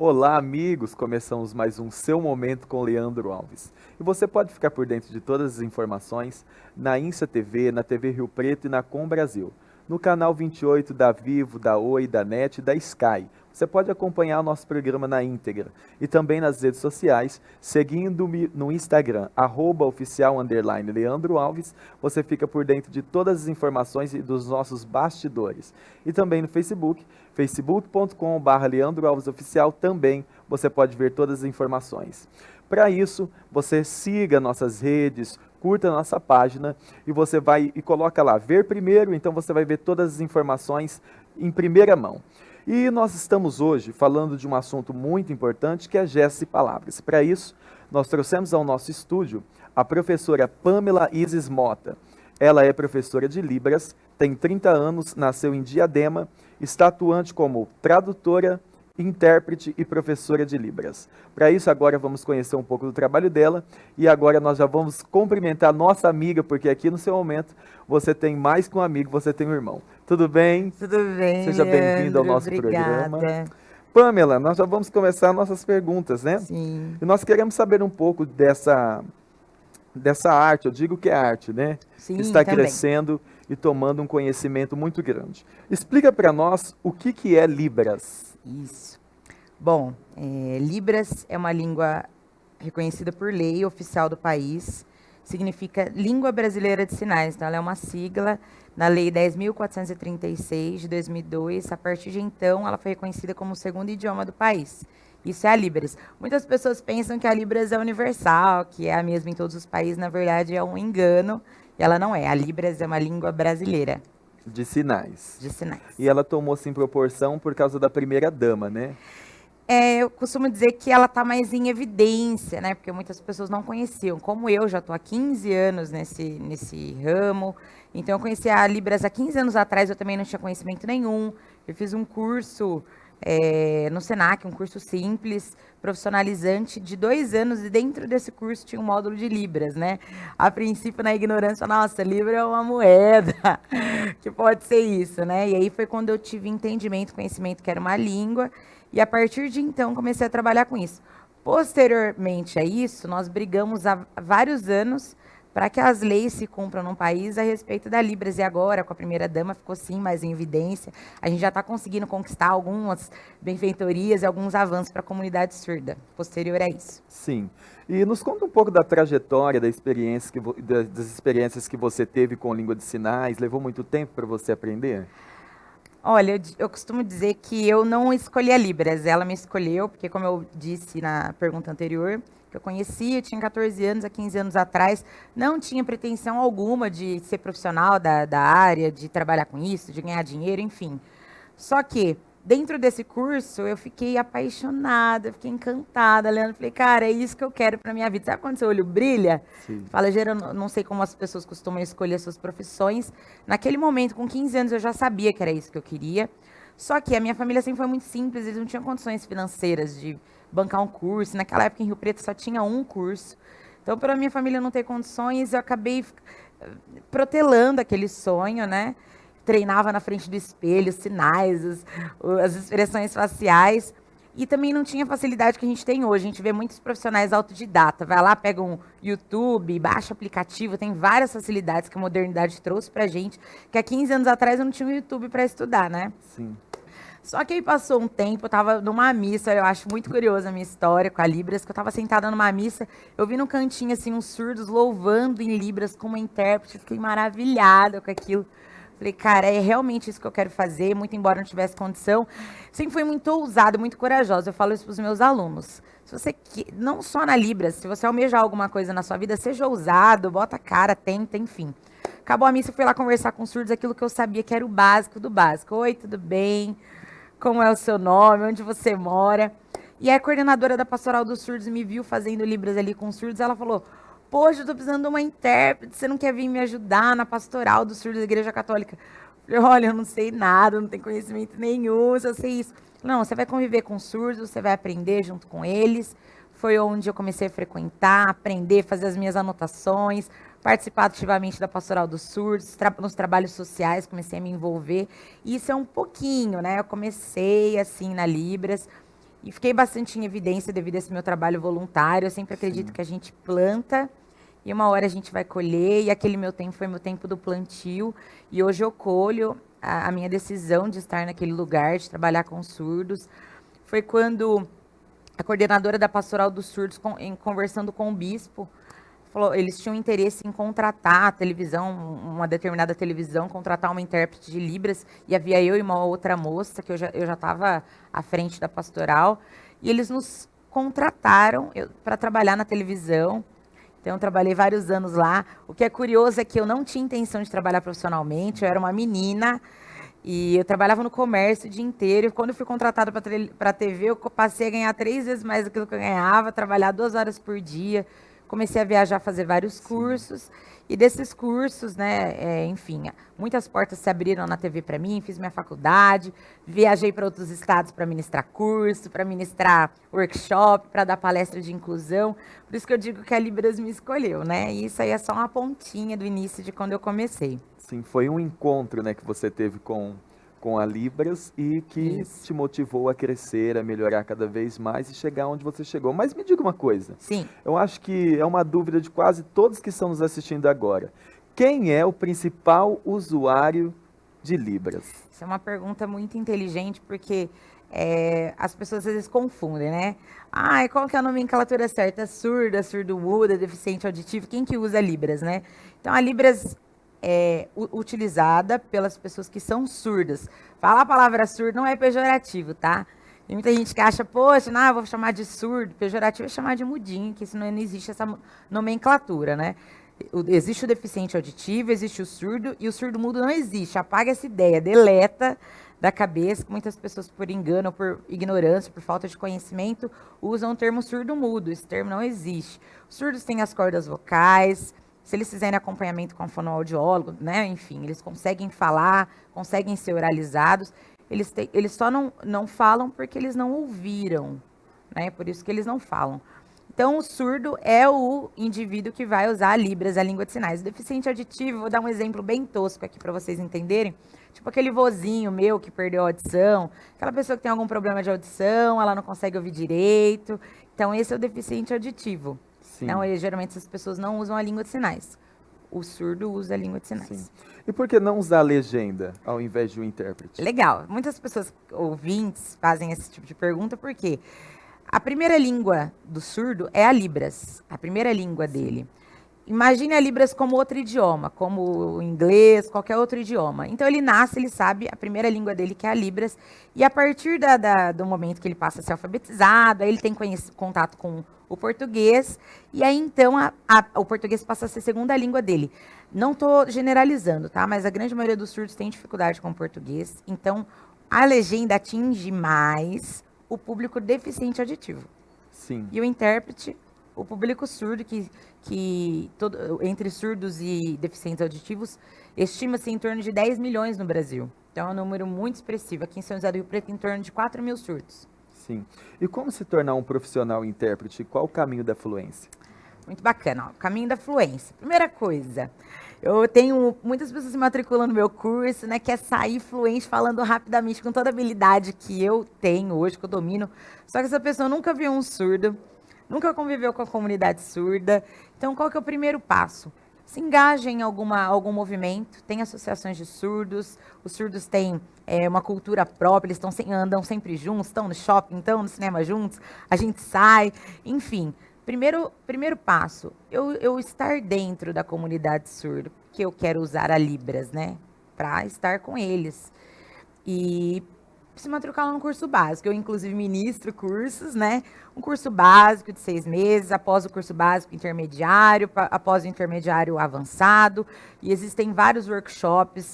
Olá, amigos! Começamos mais um Seu Momento com Leandro Alves. E você pode ficar por dentro de todas as informações na Insa TV, na TV Rio Preto e na Com Brasil. No canal 28 da Vivo, da Oi, da NET e da Sky. Você pode acompanhar o nosso programa na íntegra. E também nas redes sociais, seguindo-me no Instagram, @oficial_Leandro Alves, você fica por dentro de todas as informações e dos nossos bastidores. E também no Facebook, facebook.com/Leandro Alves Oficial, também você pode ver todas as informações. Para isso, você siga nossas redes, curta a nossa página e você vai e coloca lá, ver primeiro, então você vai ver todas as informações em primeira mão. E nós estamos hoje falando de um assunto muito importante que é gestos e palavras. Para isso, nós trouxemos ao nosso estúdio a professora Pamela Isis Mota. Ela é professora de Libras, tem 30 anos, nasceu em Diadema, está atuante como tradutora, intérprete e professora de Libras. Para isso, agora vamos conhecer um pouco do trabalho dela e agora nós já vamos cumprimentar nossa amiga, porque aqui no Seu Momento você tem mais que um amigo, você tem um irmão. Tudo bem? Tudo bem, Seja bem-vindo ao Leandro, nosso programa. obrigada. Pamela, nós já vamos começar nossas perguntas, né? Sim, E nós queremos saber um pouco dessa arte, eu digo que é arte, né? sim, Que está também. crescendo e tomando um conhecimento muito grande. Explica para nós o que é Libras. Isso. Bom, Libras é uma língua reconhecida por lei oficial do país, significa Língua Brasileira de Sinais, então ela é uma sigla na Lei 10.436 de 2002, a partir de então ela foi reconhecida como o segundo idioma do país. Isso é a Libras. Muitas pessoas pensam que a Libras é universal, que é a mesma em todos os países, na verdade é um engano, e ela não é. A Libras é uma língua brasileira De sinais. de sinais. E ela tomou assim proporção por causa da primeira dama, né? Eu costumo dizer que ela está mais em evidência, né? Porque muitas pessoas não conheciam. Como eu já estou há 15 anos nesse ramo, então eu conheci a Libras há 15 anos atrás, eu também não tinha conhecimento nenhum. Eu fiz um curso no Senac, um curso simples, profissionalizante, de 2 anos, e dentro desse curso tinha um módulo de Libras, né? A princípio, na ignorância, nossa, Libra é uma moeda, que pode ser isso, né? E aí foi quando eu tive entendimento, conhecimento que era uma língua, e a partir de então comecei a trabalhar com isso. Posteriormente a isso, nós brigamos há vários anos para que as leis se cumpram no país a respeito da Libras. E agora, com a primeira-dama, ficou sim mais em evidência. A gente já está conseguindo conquistar algumas benfeitorias e alguns avanços para a comunidade surda, posterior a isso. Sim. E nos conta um pouco da trajetória, das experiências que você teve com língua de sinais. Levou muito tempo para você aprender? Olha, eu costumo dizer que eu não escolhi a Libras, ela me escolheu, porque como eu disse na pergunta anterior, que eu conheci, eu tinha 14 anos, há 15 anos atrás, não tinha pretensão alguma de ser profissional da área, de trabalhar com isso, de ganhar dinheiro, enfim. Só que, dentro desse curso, eu fiquei apaixonada, fiquei encantada, Leandro. Falei, cara, é isso que eu quero para minha vida. Sabe quando seu olho brilha? Sim. Fala, Gera, eu não sei como as pessoas costumam escolher suas profissões. Naquele momento, com 15 anos, eu já sabia que era isso que eu queria. Só que a minha família sempre foi muito simples, eles não tinham condições financeiras de bancar um curso. Naquela época, em Rio Preto, só tinha um curso. Então, para minha família não ter condições, eu acabei protelando aquele sonho, né? Treinava na frente do espelho, sinais, as expressões faciais. E também não tinha a facilidade que a gente tem hoje. A gente vê muitos profissionais autodidata. Vai lá, pega um YouTube, baixa aplicativo, tem várias facilidades que a modernidade trouxe pra gente, que há 15 anos atrás eu não tinha um YouTube para estudar, né? Sim. Só que aí passou um tempo, eu estava numa missa, eu acho muito curiosa a minha história com a Libras, que eu estava sentada numa missa, eu vi no cantinho, assim, uns surdos louvando em Libras como intérprete, fiquei maravilhada com aquilo. Falei, cara, é realmente isso que eu quero fazer, muito embora não tivesse condição. Sempre fui muito ousada, muito corajosa, eu falo isso para os meus alunos. Se você, não só na Libras, se você almejar alguma coisa na sua vida, seja ousado, bota a cara, tenta, enfim. Acabou a missa, eu fui lá conversar com os surdos, aquilo que eu sabia que era o básico do básico. Oi, tudo bem? Como é o seu nome, onde você mora. E aí a coordenadora da Pastoral dos Surdos me viu fazendo Libras ali com os surdos, ela falou, poxa, eu tô precisando de uma intérprete, você não quer vir me ajudar na Pastoral dos Surdos da Igreja Católica? Eu falei, olha, eu não sei nada, não tenho conhecimento nenhum, só sei isso. Não, você vai conviver com surdos, você vai aprender junto com eles. Foi onde eu comecei a frequentar, aprender, fazer as minhas anotações, participar ativamente da Pastoral dos Surdos, nos trabalhos sociais, comecei a me envolver. Isso é um pouquinho, né? Eu comecei assim na Libras. E fiquei bastante em evidência devido a esse meu trabalho voluntário. Eu sempre acredito que a gente planta e uma hora a gente vai colher. E aquele meu tempo foi meu tempo do plantio. E hoje eu colho a minha decisão de estar naquele lugar, de trabalhar com surdos. Foi quando a coordenadora da Pastoral dos Surdos, conversando com o bispo, falou, eles tinham interesse em contratar a televisão, uma determinada televisão, contratar uma intérprete de Libras, e havia eu e uma outra moça, que eu já estava à frente da pastoral, e eles nos contrataram para trabalhar na televisão. Então, eu trabalhei vários anos lá. O que é curioso é que eu não tinha intenção de trabalhar profissionalmente, eu era uma menina, e eu trabalhava no comércio o dia inteiro. E quando eu fui contratada para a TV, eu passei a ganhar 3 vezes mais do que eu ganhava, trabalhar 2 horas por dia. Comecei a viajar, fazer vários cursos. E desses cursos, né, enfim, muitas portas se abriram na TV para mim, fiz minha faculdade, viajei para outros estados para ministrar curso, para ministrar workshop, para dar palestra de inclusão. Por isso que eu digo que a Libras me escolheu, né? E isso aí é só uma pontinha do início de quando eu comecei. Sim, foi um encontro, né, que você teve com a Libras e que te motivou a crescer, a melhorar cada vez mais e chegar onde você chegou. Mas me diga uma coisa. Sim. Eu acho que é uma dúvida de quase todos que estão nos assistindo agora. Quem é o principal usuário de Libras? Isso é uma pergunta muito inteligente, porque as pessoas às vezes confundem, né? Ah, qual que é a nomenclatura certa? Surda, surdo-muda, deficiente auditivo? Quem que usa Libras, né? Então, a Libras é utilizada pelas pessoas que são surdas. Falar a palavra surdo não é pejorativo, tá? Tem muita gente que acha, poxa, não, vou chamar de surdo. Pejorativo é chamar de mudinho, que isso não existe essa nomenclatura, né? Existe o deficiente auditivo, existe o surdo, e o surdo-mudo não existe. Apaga essa ideia, deleta da cabeça, que muitas pessoas, por engano, por ignorância, por falta de conhecimento, usam o termo surdo-mudo. Esse termo não existe. Os surdos têm as cordas vocais. Se eles fizerem acompanhamento com fonoaudiólogo, né, enfim, eles conseguem falar, conseguem ser oralizados, eles só não falam porque eles não ouviram, né, por isso que eles não falam. Então, o surdo é o indivíduo que vai usar a Libras, a língua de sinais. O deficiente auditivo, vou dar um exemplo bem tosco aqui para vocês entenderem, tipo aquele vozinho meu que perdeu a audição, aquela pessoa que tem algum problema de audição, ela não consegue ouvir direito, então esse é o deficiente auditivo. Então, geralmente, essas pessoas não usam a língua de sinais. O surdo usa a língua de sinais. Sim. E por que não usar a legenda ao invés de um intérprete? Legal. Muitas pessoas, ouvintes, fazem esse tipo de pergunta porque a primeira língua do surdo é a Libras, a primeira língua dele. Imagine a Libras como outro idioma, como o inglês, qualquer outro idioma. Então, ele nasce, ele sabe a primeira língua dele, que é a Libras, e a partir do momento que ele passa a ser alfabetizado, aí ele tem contato com o português, e aí, então, o português passa a ser a segunda língua dele. Não estou generalizando, tá? Mas a grande maioria dos surdos tem dificuldade com o português, então, a legenda atinge mais o público deficiente auditivo. Sim. E o intérprete, o público surdo, entre surdos e deficientes auditivos, estima-se em torno de 10 milhões no Brasil. Então, é um número muito expressivo. Aqui em São José do Rio Preto, em torno de 4 mil surdos. Sim. E como se tornar um profissional intérprete? Qual o caminho da fluência? Muito bacana. Ó, o caminho da fluência. Primeira coisa, eu tenho muitas pessoas se matriculando no meu curso, né, que é sair fluente, falando rapidamente, com toda a habilidade que eu tenho hoje, que eu domino. Só que essa pessoa nunca viu um surdo, nunca conviveu com a comunidade surda. Então, qual que é o primeiro passo? Se engaja em algum movimento, tem associações de surdos, os surdos têm uma cultura própria, eles andam sempre juntos, estão no shopping, estão no cinema juntos, a gente sai, enfim. Primeiro passo, eu estar dentro da comunidade surda, porque eu quero usar a Libras, né, para estar com eles. E se matricular num curso básico. Eu, inclusive, ministro cursos, né? Um curso básico de 6 meses, após o curso básico intermediário, após o intermediário avançado. E existem vários workshops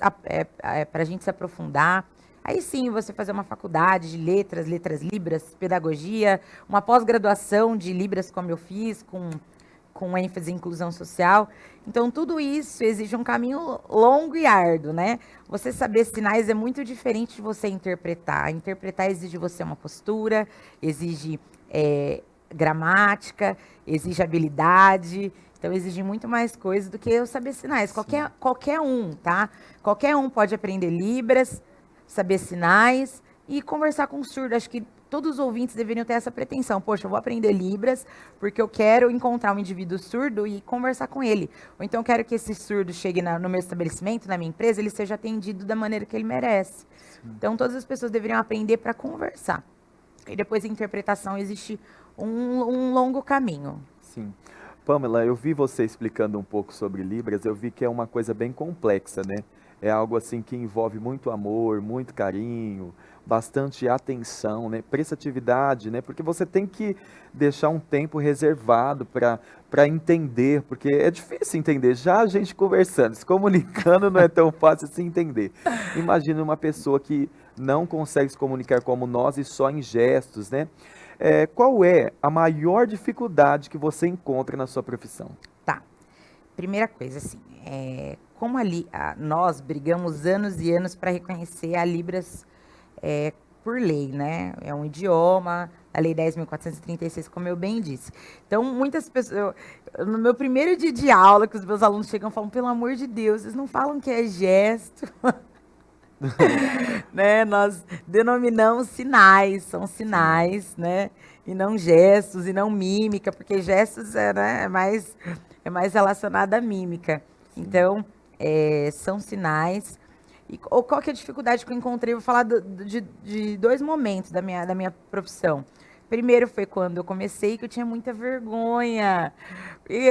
para a gente se aprofundar. Aí sim, você fazer uma faculdade de letras Libras, pedagogia, uma pós-graduação de Libras, como eu fiz, com ênfase em inclusão social. Então, tudo isso exige um caminho longo e árduo, né? Você saber sinais é muito diferente de você interpretar. Interpretar exige de você uma postura, exige gramática, exige habilidade. Então, exige muito mais coisa do que eu saber sinais. Qualquer um, tá? Qualquer um pode aprender Libras, saber sinais e conversar com o surdo. Acho que todos os ouvintes deveriam ter essa pretensão. Poxa, eu vou aprender Libras porque eu quero encontrar um indivíduo surdo e conversar com ele. Ou então eu quero que esse surdo chegue no meu estabelecimento, na minha empresa, ele seja atendido da maneira que ele merece. Sim. Então todas as pessoas deveriam aprender para conversar. E depois da interpretação existe um longo caminho. Sim. Pamela, eu vi você explicando um pouco sobre Libras, eu vi que é uma coisa bem complexa, né? É algo assim que envolve muito amor, muito carinho, bastante atenção, né? Prestatividade, né? Porque você tem que deixar um tempo reservado para entender, porque é difícil entender. Já a gente conversando, se comunicando não é tão fácil se entender. Imagina uma pessoa que não consegue se comunicar como nós e só em gestos, né? Qual é a maior dificuldade que você encontra na sua profissão? Tá. Primeira coisa, assim, como nós brigamos anos e anos para reconhecer a Libras por lei, né? É um idioma, a Lei 10.436, como eu bem disse. Então, muitas pessoas... no meu primeiro dia de aula, que os meus alunos chegam e falam, pelo amor de Deus, vocês não falam que é gesto... né? Nós denominamos sinais, são sinais, né? E não gestos, e não mímica, porque gestos né, é mais relacionado à mímica. Então, são sinais. E qual que é a dificuldade que eu encontrei? Vou falar de dois momentos da minha profissão. Primeiro foi quando eu comecei, que eu tinha muita vergonha. E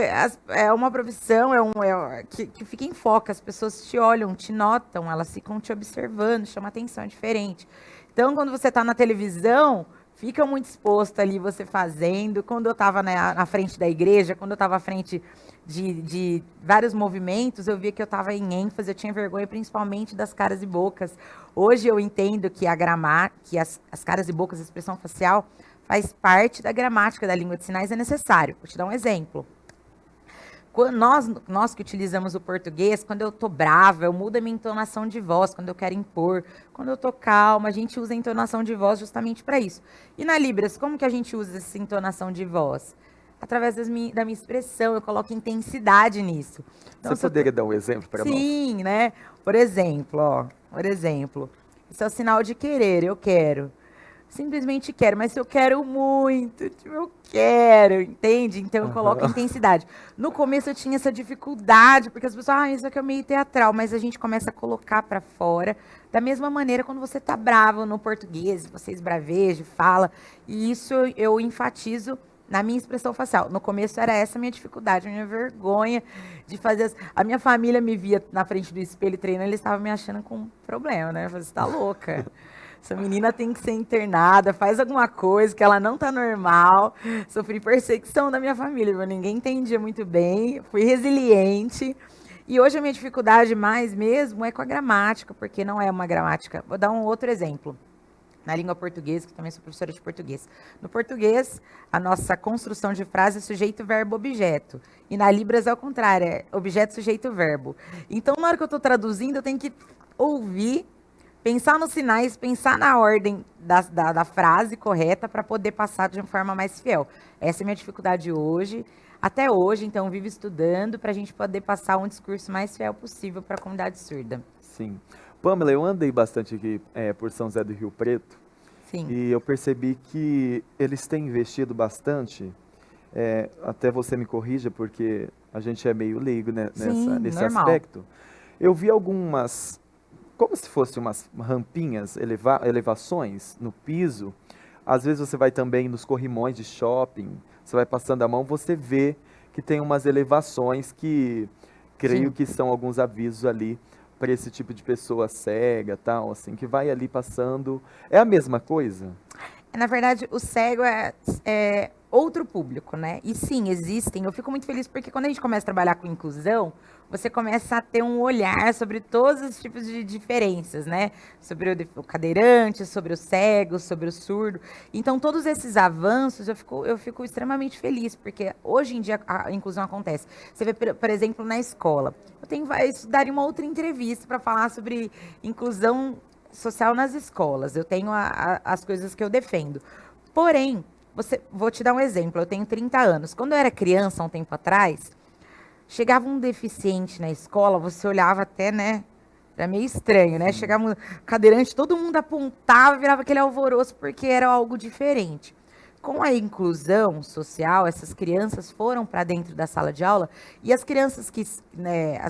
é uma profissão que fica em foco, as pessoas te olham, te notam, elas ficam te observando, chama atenção, é diferente. Então, quando você está na televisão, fica muito exposto ali você fazendo. Quando eu estava na frente da igreja, quando eu estava à frente de vários movimentos, eu via que eu estava em ênfase, eu tinha vergonha principalmente das caras e bocas. Hoje eu entendo que que as caras e bocas, a expressão facial, faz parte da gramática da língua de sinais, é necessário. Vou te dar um exemplo. Nós que utilizamos o português, quando eu estou brava, eu mudo a minha entonação de voz, quando eu quero impor. Quando eu estou calma, a gente usa a entonação de voz justamente para isso. E na Libras, como que a gente usa essa entonação de voz? Através da minha expressão, eu coloco intensidade nisso. Então, você poderia dar um exemplo para nós? Sim, né? Por exemplo, isso é o sinal de querer, eu quero. Simplesmente quero, mas se eu quero muito, eu quero, entende? Então eu coloco intensidade. No começo eu tinha essa dificuldade, porque as pessoas, isso aqui é meio teatral, mas a gente começa a colocar para fora, da mesma maneira quando você tá bravo no português, você esbraveja, fala, e isso eu enfatizo na minha expressão facial. No começo era essa a minha dificuldade, a minha vergonha de fazer... A minha família me via na frente do espelho treinando, eles estavam me achando com problema, né? Eu falei, você tá louca. Essa menina tem que ser internada, faz alguma coisa que ela não tá normal. Sofri perseguição da minha família, mas ninguém entendia muito bem. Fui resiliente. E hoje a minha dificuldade mais mesmo é com a gramática, porque não é uma gramática. Vou dar um outro exemplo. Na língua portuguesa, que também sou professora de português. No português, a nossa construção de frase é sujeito, verbo, objeto. E na Libras é o contrário, é objeto, sujeito, verbo. Então, na hora que eu estou traduzindo, eu tenho que ouvir, pensar nos sinais, pensar na ordem da frase correta para poder passar de uma forma mais fiel. Essa é a minha dificuldade hoje, até hoje, então vivo estudando para a gente poder passar um discurso mais fiel possível para a comunidade surda. Sim. Pamela, eu andei bastante aqui por São José do Rio Preto. Sim. E eu percebi que eles têm investido bastante, até você me corrija, porque a gente é meio leigo, né, nesse aspecto. Eu vi algumas... como se fossem umas rampinhas, elevações no piso. Às vezes você vai também nos corrimões de shopping, você vai passando a mão, você vê que tem umas elevações que creio que são alguns avisos ali para esse tipo de pessoa cega, tal, assim, que vai ali passando. É a mesma coisa? Na verdade, o cego é outro público, né? E sim, existem. Eu fico muito feliz porque quando a gente começa a trabalhar com inclusão, você começa a ter um olhar sobre todos os tipos de diferenças, né? Sobre o cadeirante, sobre o cego, sobre o surdo. Então, todos esses avanços, eu fico extremamente feliz, porque hoje em dia a inclusão acontece. Você vê, por exemplo, na escola. Eu daria uma outra entrevista para falar sobre inclusão social nas escolas. Eu tenho as coisas que eu defendo. Porém, vou te dar um exemplo. Eu tenho 30 anos. Quando eu era criança, há um tempo atrás, chegava um deficiente na escola, você olhava até, né, Era meio estranho, né? Chegava cadeirante, todo mundo apontava, virava aquele alvoroço, porque era algo diferente. Com a inclusão social, essas crianças foram para dentro da sala de aula e as crianças que, né,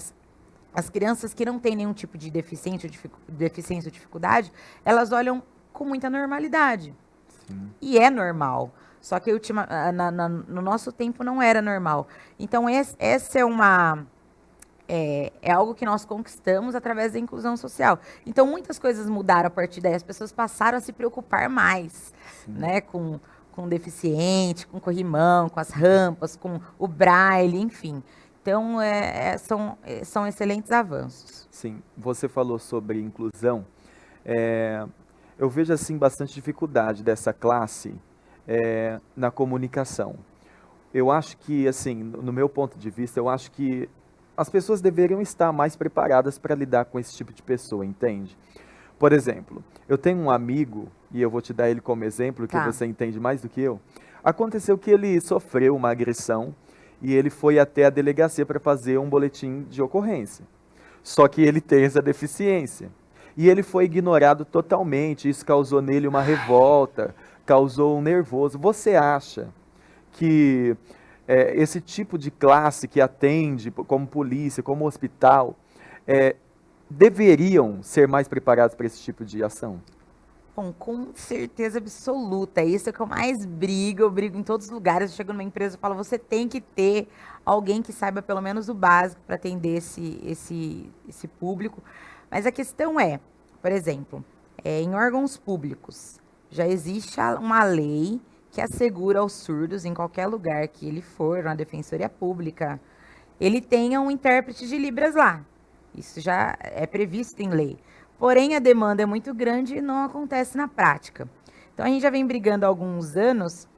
as crianças que não têm nenhum tipo de deficiência ou dificuldade, elas olham com muita normalidade. Sim. E é normal. Só que no nosso tempo não era normal. Então, essa é algo que nós conquistamos através da inclusão social. Então, muitas coisas mudaram a partir daí. As pessoas passaram a se preocupar mais, né, com deficiente, com corrimão, com as rampas, com o braille, enfim. Então, são excelentes avanços. Sim, você falou sobre inclusão. Eu vejo, assim, bastante dificuldade dessa classe na comunicação. Eu acho que, assim, no meu ponto de vista, eu acho que as pessoas deveriam estar mais preparadas para lidar com esse tipo de pessoa, entende? Por exemplo, eu tenho um amigo, e eu vou te dar ele como exemplo, que você entende mais do que eu. Aconteceu que ele sofreu uma agressão e ele foi até a delegacia para fazer um boletim de ocorrência. Só que ele tem essa deficiência. E ele foi ignorado totalmente, isso causou nele uma revolta, causou um nervoso. Você acha que esse tipo de classe que atende, como polícia, como hospital, deveriam ser mais preparados para esse tipo de ação? Bom, com certeza absoluta. Isso é o que eu mais brigo. Eu brigo em todos os lugares. Eu chego numa empresa e falo, você tem que ter alguém que saiba pelo menos o básico para atender esse público. Mas a questão é, por exemplo, em órgãos públicos, já existe uma lei que assegura aos surdos, em qualquer lugar que ele for, na defensoria pública, ele tenha um intérprete de Libras lá. Isso já é previsto em lei. Porém, a demanda é muito grande e não acontece na prática. Então, a gente já vem brigando há alguns anos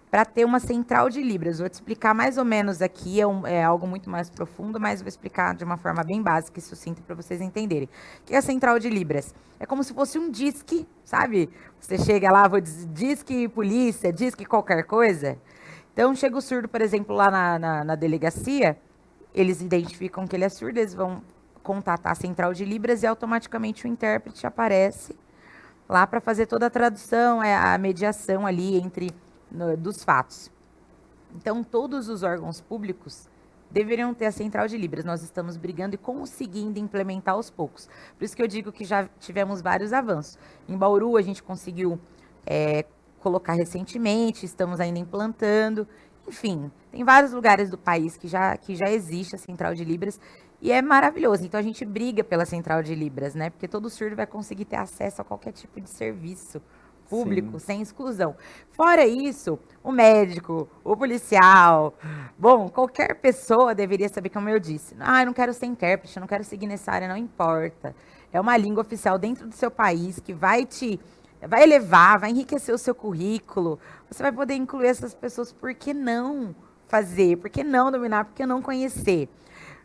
para ter uma central de Libras. Vou te explicar mais ou menos aqui, é algo muito mais profundo, mas vou explicar de uma forma bem básica e sucinta para vocês entenderem. O que é a central de Libras? É como se fosse um disque, sabe? Você chega lá, vou dizer, disque polícia, disque qualquer coisa. Então, chega o surdo, por exemplo, lá na delegacia, eles identificam que ele é surdo, eles vão contatar a central de Libras e automaticamente o intérprete aparece lá para fazer toda a tradução, a mediação ali dos fatos. Então, todos os órgãos públicos deveriam ter a central de Libras. Nós estamos brigando e conseguindo implementar aos poucos. Por isso que eu digo que já tivemos vários avanços. Em Bauru, a gente conseguiu colocar recentemente, estamos ainda implantando. Enfim, tem vários lugares do país que já existe a central de Libras e é maravilhoso. Então, a gente briga pela central de Libras, né? Porque todo surdo vai conseguir ter acesso a qualquer tipo de serviço público, sem exclusão. Fora isso, o médico, o policial, bom, qualquer pessoa deveria saber, como eu disse, eu não quero ser intérprete, eu não quero seguir nessa área, não importa. É uma língua oficial dentro do seu país que vai elevar, vai enriquecer o seu currículo. Você vai poder incluir essas pessoas. Por que não fazer? Por que não dominar? Por que não conhecer?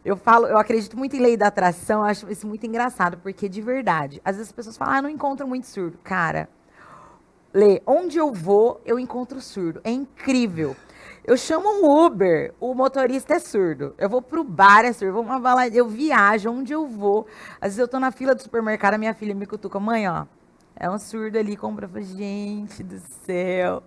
Eu acredito muito em lei da atração, eu acho isso muito engraçado, porque de verdade, às vezes as pessoas falam, não encontro muito surdo. Cara, onde eu vou, eu encontro surdo. É incrível. Eu chamo um Uber, o motorista é surdo. Eu vou pro bar, é surdo. Eu vou uma balada, eu viajo, onde eu vou. Às vezes eu tô na fila do supermercado, a minha filha me cutuca, mãe, ó, é um surdo ali, compra. Gente do céu,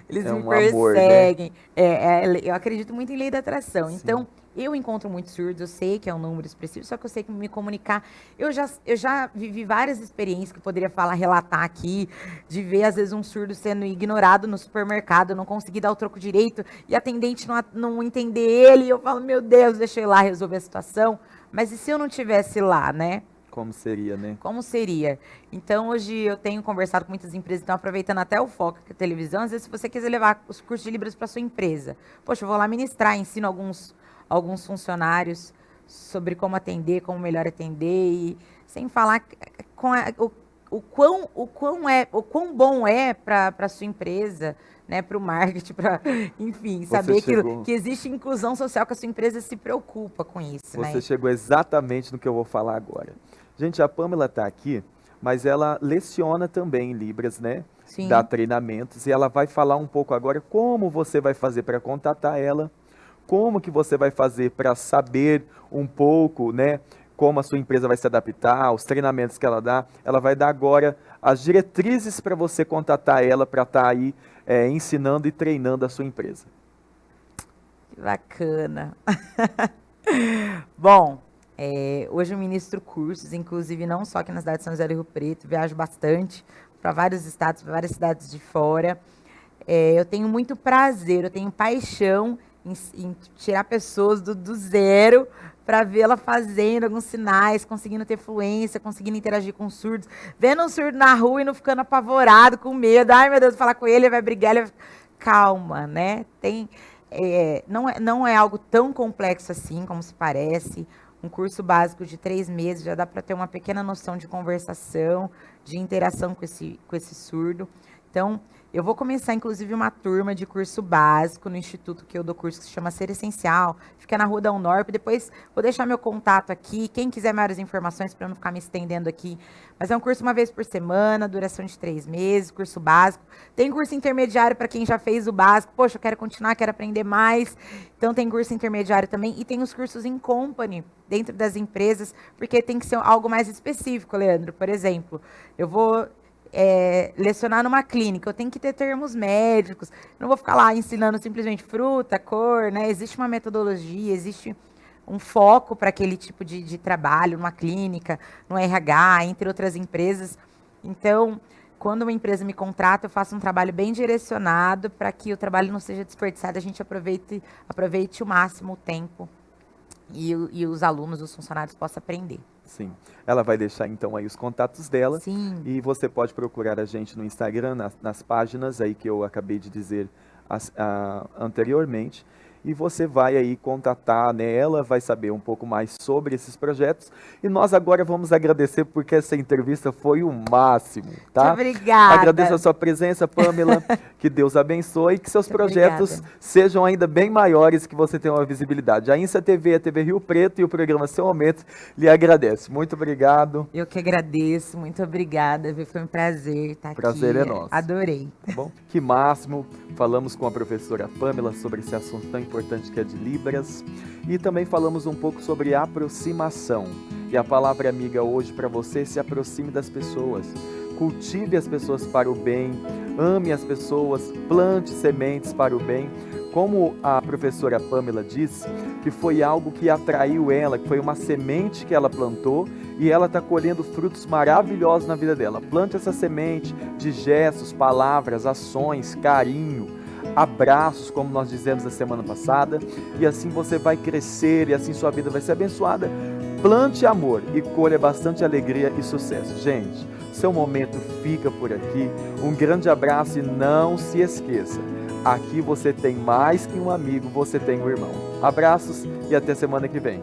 eles me perseguem. Amor, né? Eu acredito muito em lei da atração. Sim. Então, eu encontro muitos surdos, eu sei que é um número expressivo, só que eu sei que me comunicar. Eu já vivi várias experiências que eu poderia relatar aqui, de ver, às vezes, um surdo sendo ignorado no supermercado, não conseguir dar o troco direito, e a atendente não entender ele, e eu falo, meu Deus, deixa eu ir lá resolver a situação. Mas e se eu não estivesse lá, né? Como seria, né? Como seria? Então, hoje eu tenho conversado com muitas empresas, então aproveitando até o foco da televisão, às vezes se você quiser levar os cursos de Libras para sua empresa, poxa, eu vou lá ministrar, ensino alguns funcionários sobre como atender, como melhor atender, e sem falar o quão bom é para a sua empresa, né, para o marketing, enfim, saber que existe inclusão social, que a sua empresa se preocupa com isso. Você chegou exatamente no que eu vou falar agora. Gente, a Pamela está aqui, mas ela leciona também em Libras, né? Sim. Dá treinamentos, e ela vai falar um pouco agora como você vai fazer para contatar ela, como que você vai fazer para saber um pouco, né, como a sua empresa vai se adaptar, os treinamentos que ela vai dar agora as diretrizes para você contatar ela para estar aí ensinando e treinando a sua empresa. Que bacana. Bom, hoje eu ministro cursos, inclusive não só aqui na cidade de São José do Rio Preto, viajo bastante para vários estados, para várias cidades de fora. Eu tenho muito prazer, eu tenho paixão em tirar pessoas do zero para vê-la fazendo alguns sinais, conseguindo ter fluência, conseguindo interagir com surdos, vendo um surdo na rua e não ficando apavorado, com medo. Ai, meu Deus, vou falar com ele vai brigar, ele vai... Calma, né? Não é algo tão complexo assim como se parece. Um curso básico de 3 meses já dá para ter uma pequena noção de conversação, de interação com esse surdo. Então, eu vou começar, inclusive, uma turma de curso básico no instituto que eu dou curso, que se chama Ser Essencial. Fica na Rua da Unorp. Depois, vou deixar meu contato aqui. Quem quiser maiores informações, para eu não ficar me estendendo aqui. Mas é um curso uma vez por semana, duração de 3 meses, curso básico. Tem curso intermediário para quem já fez o básico. Poxa, eu quero continuar, quero aprender mais. Então, tem curso intermediário também. E tem os cursos em company, dentro das empresas, porque tem que ser algo mais específico, Leandro. Por exemplo, eu vou... lecionar numa clínica, eu tenho que ter termos médicos, não vou ficar lá ensinando simplesmente fruta, cor, né? Existe uma metodologia, existe um foco para aquele tipo de trabalho, numa clínica, no RH, entre outras empresas. Então, quando uma empresa me contrata, eu faço um trabalho bem direcionado para que o trabalho não seja desperdiçado, a gente aproveite o máximo o tempo e os alunos, os funcionários possam aprender. Sim. Ela vai deixar então aí os contatos dela. Sim. E você pode procurar a gente no Instagram, nas páginas aí que eu acabei de dizer anteriormente. E você vai aí contatar, né? Ela vai saber um pouco mais sobre esses projetos. E nós agora vamos agradecer porque essa entrevista foi o máximo, tá? Muito obrigada. Agradeço a sua presença, Pamela. Que Deus abençoe e que seus projetos sejam ainda bem maiores, que você tenha uma visibilidade. A INSA TV, a TV Rio Preto e o programa Seu Momento lhe agradece. Muito obrigado. Eu que agradeço, muito obrigada. Foi um prazer estar aqui. Prazer é nosso. Adorei. Tá bom? Que máximo. Falamos com a professora Pamela sobre esse assunto tão importante que é de Libras. E também falamos um pouco sobre aproximação. E a palavra amiga hoje para você: se aproxime das pessoas. Cultive as pessoas para o bem, ame as pessoas, plante sementes para o bem. Como a professora Pamela disse, que foi algo que atraiu ela, que foi uma semente que ela plantou e ela está colhendo frutos maravilhosos na vida dela. Plante essa semente de gestos, palavras, ações, carinho, abraços, como nós dizemos na semana passada, e assim você vai crescer e assim sua vida vai ser abençoada. Plante amor e colha bastante alegria e sucesso. Gente, seu momento fica por aqui. Um grande abraço e não se esqueça, aqui você tem mais que um amigo, você tem um irmão. Abraços e até semana que vem.